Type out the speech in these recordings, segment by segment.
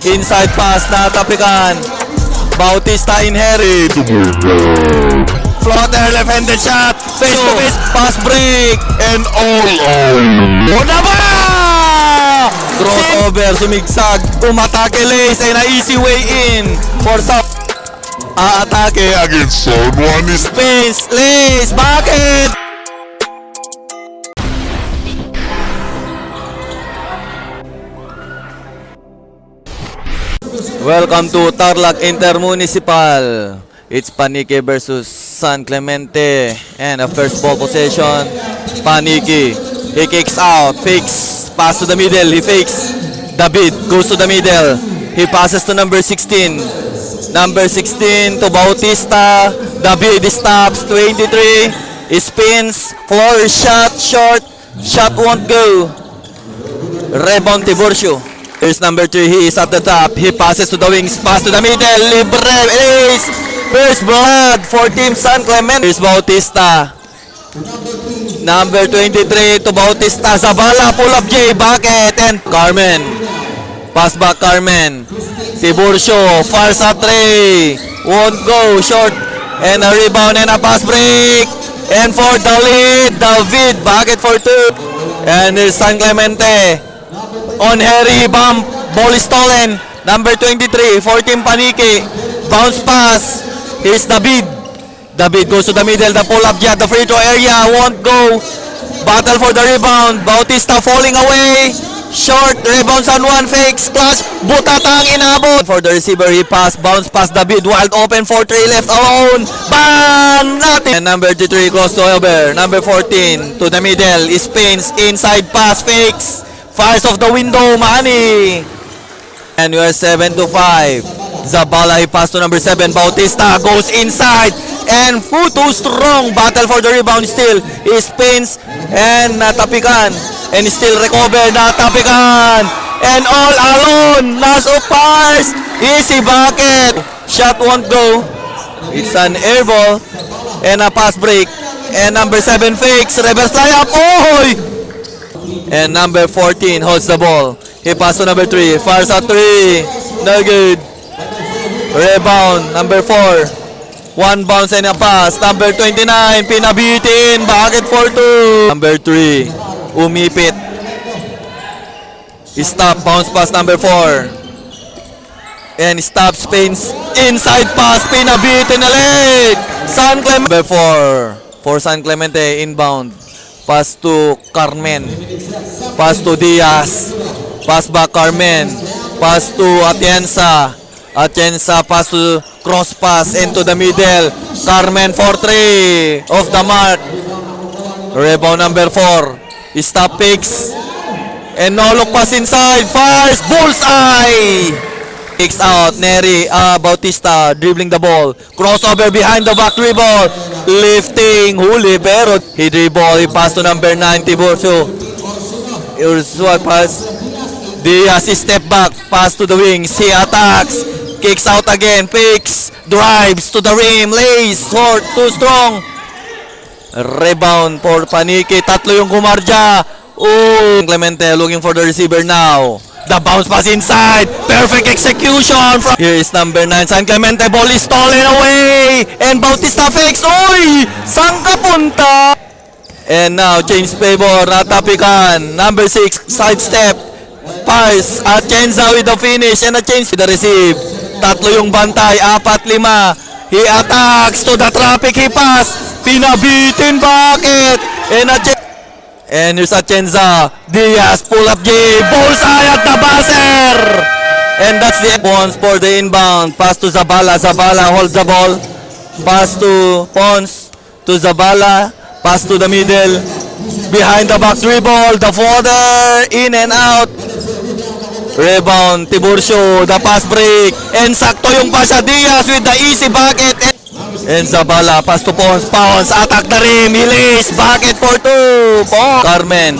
Inside pass na tapikan. Bautista inherit. Floater, left-handed shot. Face to face, pass break. And all out. Una ba? Crossover, sumigsag. Umatake Lace and a easy way in. For some. Aatake against someone is Space. Lace, bakit? Welcome to Tarlac Intermunicipal. It's Panique versus San Clemente. And a first ball possession. Panique. He kicks out. Fakes. Pass to the middle. He fakes. David goes to the middle. He passes to number 16. Number 16 to Bautista. David stops. 23. He spins. Floor shot. Short. Shot won't go. Rebound Tiburcio. Here's number 3, he is at the top. He passes to the wings, pass to the middle. Libre, ace! First blood for Team San Clemente. Here's Bautista. Number 23 to Bautista. Zabala, pull up J, bucket, and Carmen. Pass back Carmen. Tiburcio, far sa 3. Won't go, short. And a rebound and a pass break. And for the lead, David, bucket for 2. And here's San Clemente. On Harry, bump, ball is stolen. Number 23, 14 Panique. Bounce pass. Here's David. David goes to the middle, the pull-up jab, the free throw area, won't go. Battle for the rebound. Bautista falling away. Short, rebounds on one, fakes, clutch. Butatang inabot. For the receiver, he pass, bounce pass David, wide open, 4-3 left alone. Bang! Nothing. And number 33 goes to over. Number 14 to the middle, spins, inside pass, fakes. Fires off the window, Manny. And we are 7-5. Zabala, he pass to number 7. Bautista goes inside. And too strong. Battle for the rebound still. He spins. And natapikan. And still recover. Natapikan. And all alone. Last of pass. Easy bucket. Shot won't go. It's an air ball. And a pass break. And number 7 fakes. Reverse layup. Oy! And number 14 holds the ball. He pass to number 3. Fires out 3. No good. Rebound. Number 4. One bounce and a pass. Number 29. Pinabitin. Bucket for 2. Number 3. Umipit. Stop. Bounce pass number 4. And stop. Spins. Inside pass. Pinabitin na leg. San Clemente. Number 4. For San Clemente. Inbound. Pass to Carmen. Pass to Diaz. Pass back Carmen. Pass to Atienza. Atienza pass to cross pass into the middle. Carmen for 3. Off the mark. Rebound number 4. Stop picks. And no look pass inside. Fires. Bullseye. Kicks out. Neri Bautista dribbling the ball. Crossover behind the back dribble. Lifting. Huli pero he dribble. He pass to number 9 Tiburcio. Ursua pass. Diaz step back. Pass to the wings. He attacks. Kicks out again. Picks. Drives to the rim. Lays. Short. Too strong. Rebound for Panique. Tatlo yung gumardya. Oh, Clemente looking for the receiver now. The bounce pass inside. Perfect execution from... Here is number 9. San Clemente. Ball is stolen away. And Bautista fakes. Oy! Saan ka punta? And now, change favor. Natapikan. Number 6. Sidestep. Pass. Atienza with the finish. And a change with the receive. Tatlo yung bantay. 4-5. He attacks to the traffic. He pass. Pinabitin. Bakit? And a change. And here's Atienza. Diaz, pull up J. Bullseye at the buzzer! And that's the Pons for the inbound. Pass to Zabala. Zabala holds the ball. Pass to Pons. To Zabala. Pass to the middle. Behind the back dribble. The fodder. In and out. Rebound. Tiburcio. The pass break. And sakto yung pass sa Diaz with the easy bucket. And Zabala, pass to Pons. Pons, attack the rim. Hilis, bucket for 2. Pons. Carmen.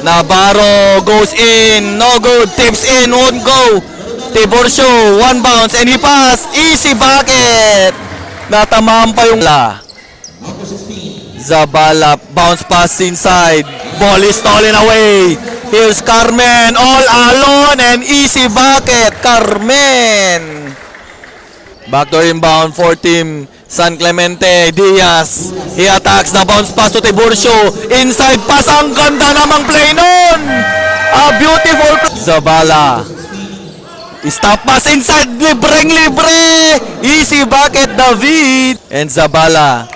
Navarro goes in. No good. Tips in. Won't go. Tiburcio, one bounce. And he pass. Easy bucket. Natamaan pa yung la. Zabala, bounce pass inside. Ball is stolen away. Here's Carmen all alone and easy bucket. Carmen. Backdoor inbound for team San Clemente. Diaz. He attacks the bounce pass to Tiburcio. Inside pass. Ang ganda namang play nun. A beautiful play. Zabala. Stop pass inside. Libreng-libre. Easy bucket, David. And Zabala.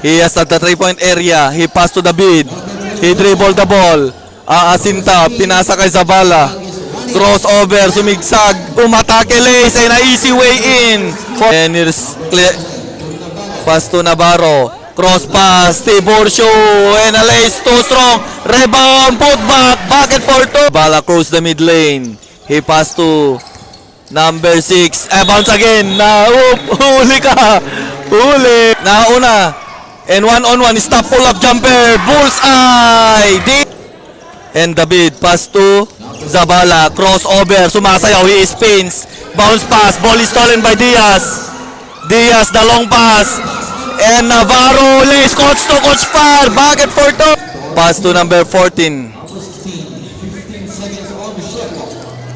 He has at the 3-point area. He passed to David. He dribbled the ball. Aasinta. Pinasa kay Zabala. Crossover. Sumigsag. Umatake Lace. And a easy way in. And here's pass to Navarro. Cross pass. Tiburcio. And a Lace. Too strong. Rebound. Put back. Bucket for 2. Zabala cross the mid lane. He passed to number 6. Bounce again. Huli ka. Huli. Nauna. And one-on-one. Stop pull-up jumper. Bullseye. And David. Pass to Zabala. Crossover. Sumasayaw. He spins. Bounce pass. Ball is stolen by Diaz. Diaz. The long pass. And Navarro. Lays. Coach to coach far. Bucket for 2. Pass to number 14.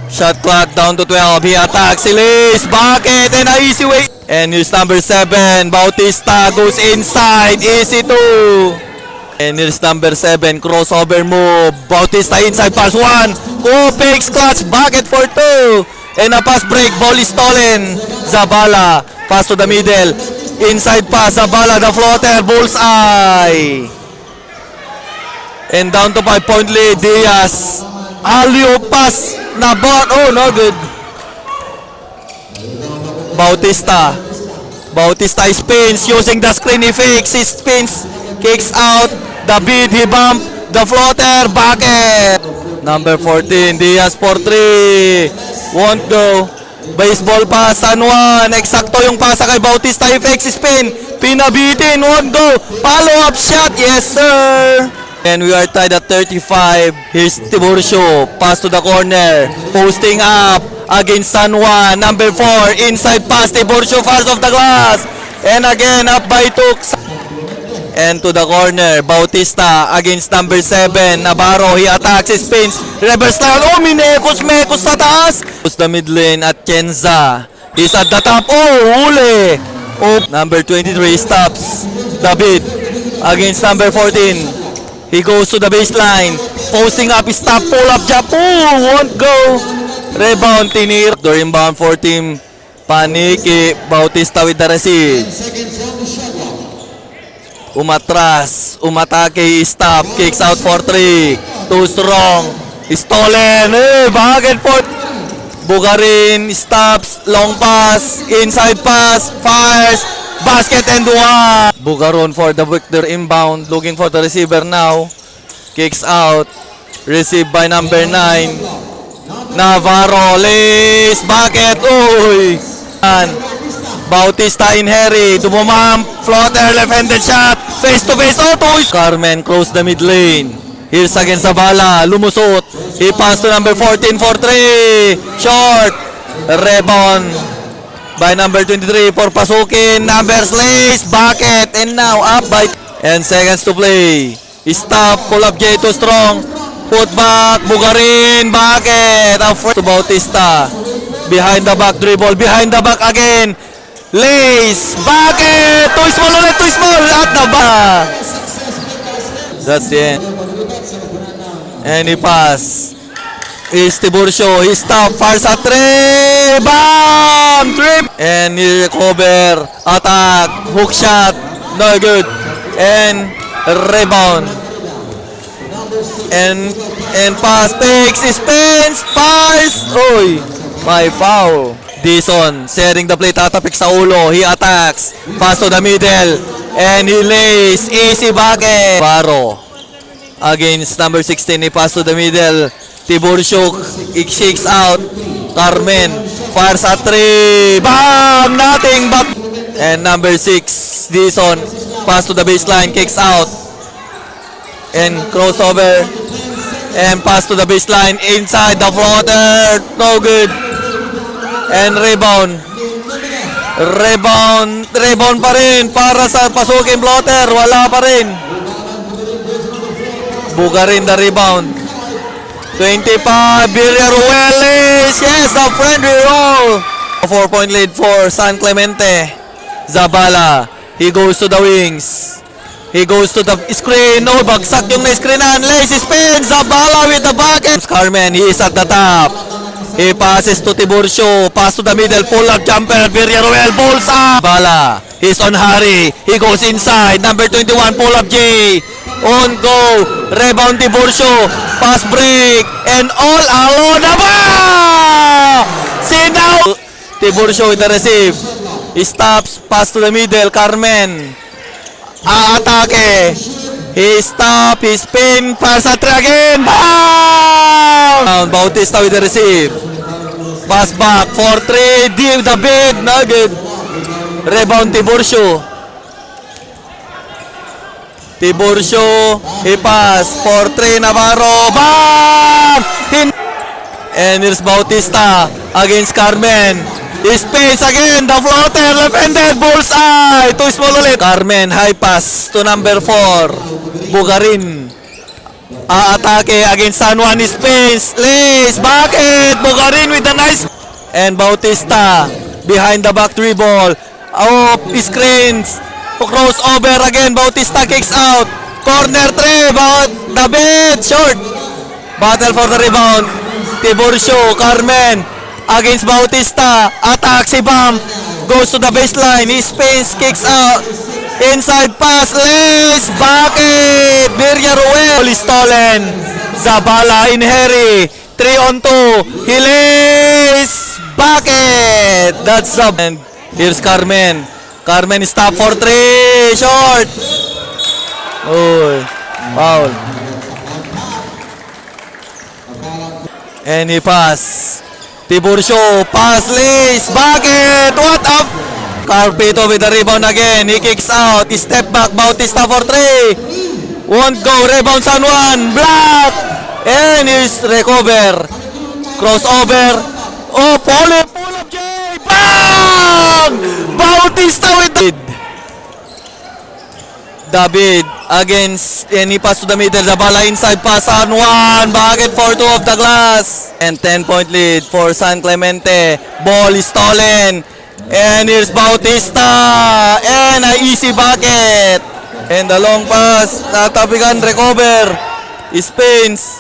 Shot clock down to 12. He attacks. He lays. Bucket. And a easy way. And here's number 7. Bautista goes inside. Easy 2. And here's number 7. Crossover move. Bautista inside pass 1. Kupix clutch. Bucket for 2. And a pass break. Ball is stolen. Zabala. Pass to the middle. Inside pass. Zabala the floater. Bullseye. And down to 5-point lead. Diaz. Alley-oop pass. Oh, no good. Bautista. Bautista spins using the screen. He fakes. He spins. Kicks out. David. He bump. The floater. Bucket. Number 14. Diaz for 3. Won't go. Baseball pass. San Juan. Eksakto yung pasa kay Bautista. He fakes. Spin. Pinabitin. Won't go. Follow-up shot. Yes, sir. And we are tied at 35. Here's Tiburcio. Pass to the corner. Posting up against San Juan. Number 4. Inside pass. Tiburcio fars off the glass. And again, up by 2. And to the corner. Bautista against number 7. Navarro. He attacks. He spins. Reverse lang. Oh, Mekos sa taas. Push the mid lane at Chenza. He's at the top. Oh, huli. Oh, number 23 stops. David against number 14. He goes to the baseline. Posting up, stop, pull up, jump. Oh, won't go. Rebound, tinir. Door inbound for team Paniki. Bautista with the receive. Umatras. Umatake, stop. Kicks out for 3. Too strong. Stolen. Bucket for Bugarin. Stops. Long pass. Inside pass. Fires. Basket and 1. Bugaron for the Victor inbound. Looking for the receiver now. Kicks out. Received by number 9. Navarro. Lays. Bucket. Uy. Bautista in hurry. Tumumam. Floater. Left-handed shot. Face to face. Oh, to Carmen close the mid lane. Here's against Zabala. Lumusot. He passed to number 14 for 3. Short. Rebound by number 23 for pasukin. Numbers lays. Bucket. And now up by. And seconds to play. Stop. Pull up J too strong. Put back. Bugarin. Bucket. To Bautista. Behind the back dribble. Behind the back again. Lays. Bucket. Too small ulit. Too small. At the back. That's the end. And he pass. Is Tiburcio. He stop. Fires at 3. Bam! Trip. And he recover. Attack. Hook shot. No good. And rebound. And pass. Takes. Spins. Fires. Oy. My foul. Dison. Sharing the play. Tatapik sa ulo. He attacks. Pass to the middle. And he lays. Easy bucket. Baro. Against number 16. He pass to the middle. Tiburcio, it shakes out. Carmen fires at 3. Bam! Nothing but. And number 6, Dison. Pass to the baseline, kicks out. And crossover. And pass to the baseline. Inside the floater. No good. And rebound. Rebound pa rin para sa pasukin floater. Wala pa rin. Bugarin the rebound. 25, Villaruelis. Yes, the friendly roll. A 4-point lead for San Clemente. Zabala, he goes to the wings. He goes to the screen. No, bagsak yung na-screenan. Lazy spin. Zabala with the bucket. Carmen, he is at the top. He passes to Tiburcio. Pass to the middle. Pull up jumper. Villaruel. Balls up. Zabala, he's on Harry. He goes inside. Number 21, pull up J. On go. Rebound Tiburcio. Pass break. And all alone. Aba! Sinaw! Tiburcio with the receive. He stops. Pass to the middle. Carmen. Aatake. He stop. He spin. Pass at three again. Bam! Bautista with the receive. Pass back. 4-3. Deep the bid. Nugget. Rebound Tiburcio. Tiburcio. He pass. 4-3 Navarro. Bam! And here's Bautista against Carmen. He spins again. The floater. Left-handed. Bullseye. Too small ulit. Carmen. High pass to number 4. Bugarin. Aatake against San Juan. He spins. Lace. Bucket. Bugarin with a nice. And Bautista. Behind the back dribble. Oh, screens. Crossover again. Bautista kicks out. Corner 3. David. Short. Battle for the rebound. Tiburcio. Carmen. Against Bautista. Attack si Bam. Goes to the baseline. He spins. Kicks out. Inside pass. Lace. Bucket. Villaruel. Stolen. Zabala in Harry. 3 on 2. He lays. Bucket. That's up. And here's Carmen. Carmen stop for 3. Short. Oh. Foul. And he pass. Tiburcio, pass, lace, bucket, what up? Carpito with the rebound again, he kicks out, he step back, Bautista for 3. Won't go, rebound San Juan, block! And he's recover. Crossover. Oh, pull up Jay, bang! Bautista with the... David against, and he pass to the middle. Zabala inside pass on 1. Bucket for 2 of the glass. And 10-point lead for San Clemente. Ball is stolen. And here's Bautista. And an easy bucket. And the long pass. Natapigan, recover. Spins.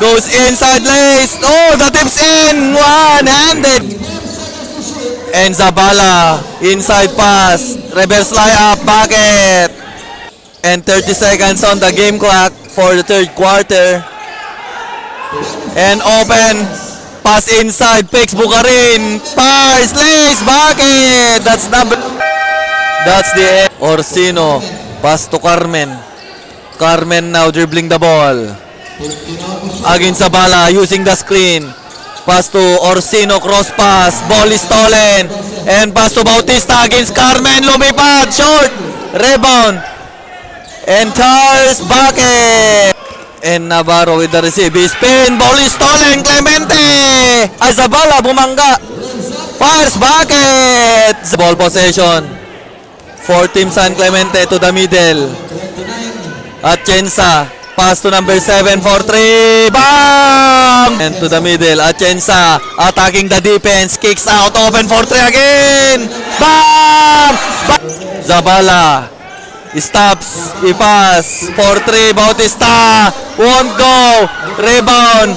Goes inside lace. Oh, the tips in. One-handed. And Zabala. Inside pass. Reverse layup. Bucket. And 30 seconds on the game clock for the third quarter. And open. Pass inside. Picks Bukarin. Pass. Lace. Bucket. That's the end. Orsino. Pass to Carmen. Carmen now dribbling the ball. Against Zabala. Using the screen. Pass to Orsino. Cross pass. Ball is stolen. And pass to Bautista against Carmen. Lumipad. Short. Rebound. And Charles bucket. And Navarro with the receive. Spin. Ball is stolen. Clemente. Zabala bumangga. Fires bucket. Ball possession. For Team San Clemente to the middle. Atienza. Pass to number 7 for 3. Bam! And to the middle. Atienza attacking the defense. Kicks out. Open for 3 again. Bam! Zabala. Stops, i-pass, 4-3, Bautista, won't go, rebound,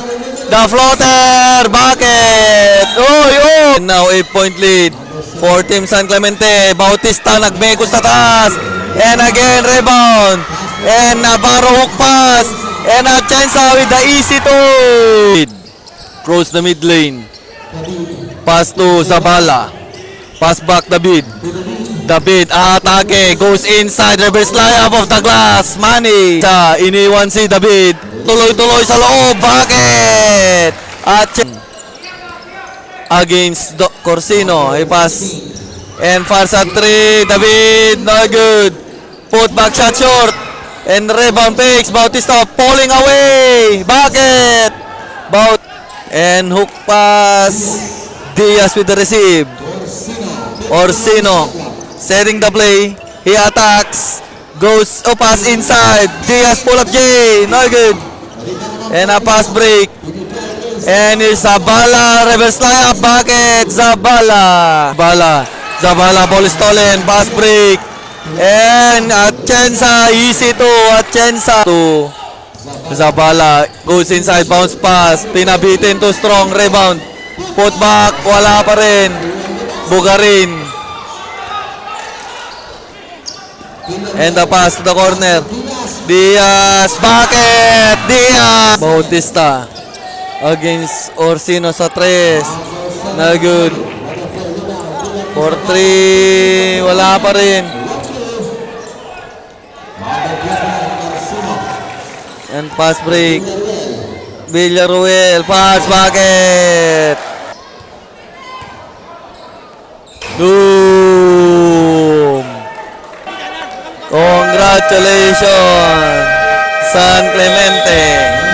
the floater, bucket, oy! And now 8-point lead for Team San Clemente. Bautista nagmeko sa taas, and again rebound, and Navarro hook pass, and Atienza with the easy two. Cross the mid lane, pass to Zabala, pass back David. David, atake, goes inside, reverse layup of the glass, Manny. Iniwan si David, tuloy-tuloy sa loob, bucket! At against Corsino, he pass, and far sa 3, David, no good. Put back shot short, and rebound picks, Bautista falling away, bucket! And hook pass, Diaz with the receive, Orsino. Setting the play, he attacks, goes, pass inside, Diaz pull up J, no good, and a pass break, And it's Zabala, reverse layup, bucket, Zabala. Zabala, ball is stolen, pass break. And Atienza, easy to Atienza. To Zabala, goes inside, bounce pass, pinabitin to strong, rebound. Put back, wala pa rin. Bugarin. And the pass to the corner. Diaz, bucket! Diaz! Bautista against Orsino sa 3. Na good. For 3, wala pa rin. And pass break. Villaruel, pass, bucket! Boom! Congratulations, San Clemente!